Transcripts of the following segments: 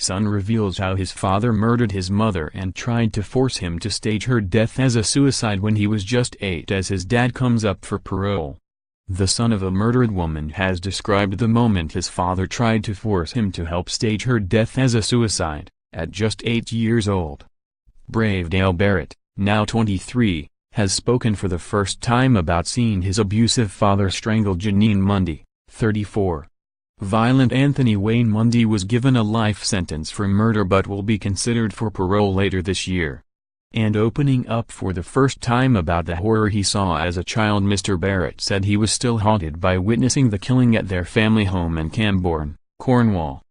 son reveals how his father murdered his mother and tried to force him to stage her death as a suicide when he was just 8 as his dad comes up for parole. The son of a murdered woman has described the moment his father tried to force him to help stage her death as a suicide, at just 8 years old. Brave Dale Barrett, now 23, has spoken for the first time about seeing his abusive father strangle Janine Mundy, 34. Violent Anthony Wayne Mundy was given a life sentence for murder but will be considered for parole later this year. And opening up for the first time about the horror he saw as a child, Mr. Barrett said he was still haunted by witnessing the killing at their family home in Camborne, Cornwall.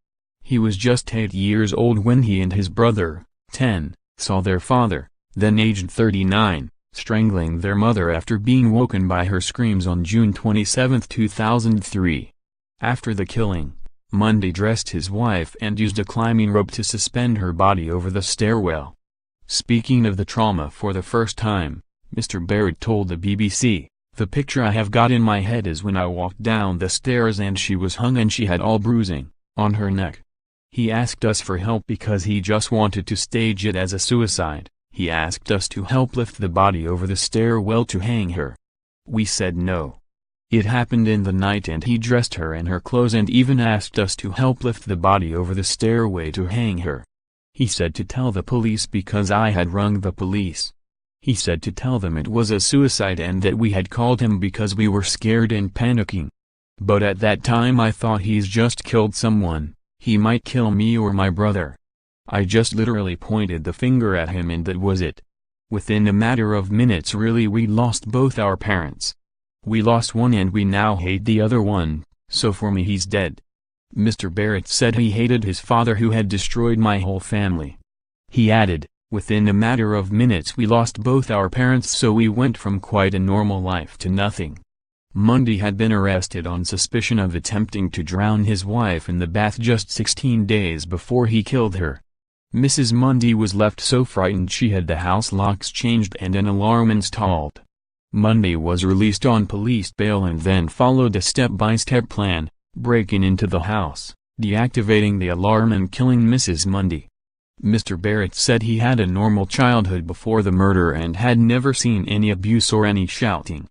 He was just 8 years old when he and his brother, 10, saw their father, then aged 39, strangling their mother after being woken by her screams on June 27, 2003. After the killing, Mundy dressed his wife and used a climbing rope to suspend her body over the stairwell. Speaking of the trauma for the first time, Mr. Barrett told the BBC, "The picture I have got in my head is when I walked down the stairs and she was hung and she had all bruising on her neck. He asked us for help because he just wanted to stage it as a suicide. He asked us to help lift the body over the stairwell to hang her. We said no. It happened in the night and he dressed her in her clothes and even asked us to help lift the body over the stairway to hang her. He said to tell the police because I had rung the police. He said to tell them it was a suicide and that we had called him because we were scared and panicking. But at that time I thought he's just killed someone, he might kill me or my brother. I just literally pointed the finger at him and that was it. Within a matter of minutes really we lost both our parents. We lost one and we now hate the other one, so for me he's dead." Mr. Barrett said he hated his father who had destroyed my whole family. He added, "Within a matter of minutes we lost both our parents so we went from quite a normal life to nothing." Mundy had been arrested on suspicion of attempting to drown his wife in the bath just 16 days before he killed her. Mrs. Mundy was left so frightened she had the house locks changed and an alarm installed. Mundy was released on police bail and then followed a step-by-step plan, breaking into the house, deactivating the alarm and killing Mrs. Mundy. Mr. Barrett said he had a normal childhood before the murder and had never seen any abuse or any shouting.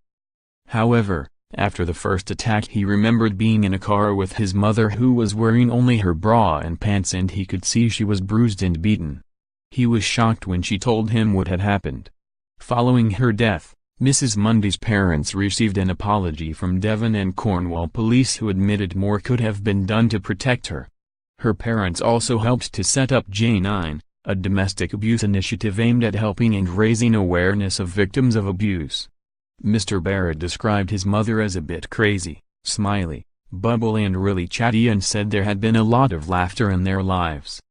However, after the first attack he remembered being in a car with his mother who was wearing only her bra and pants and he could see she was bruised and beaten. He was shocked when she told him what had happened. Following her death, Mrs. Mundy's parents received an apology from Devon and Cornwall police who admitted more could have been done to protect her. Her parents also helped to set up Janine, a domestic abuse initiative aimed at helping and raising awareness of victims of abuse. Mr. Barrett described his mother as a bit crazy, smiley, bubbly and really chatty and said there had been a lot of laughter in their lives.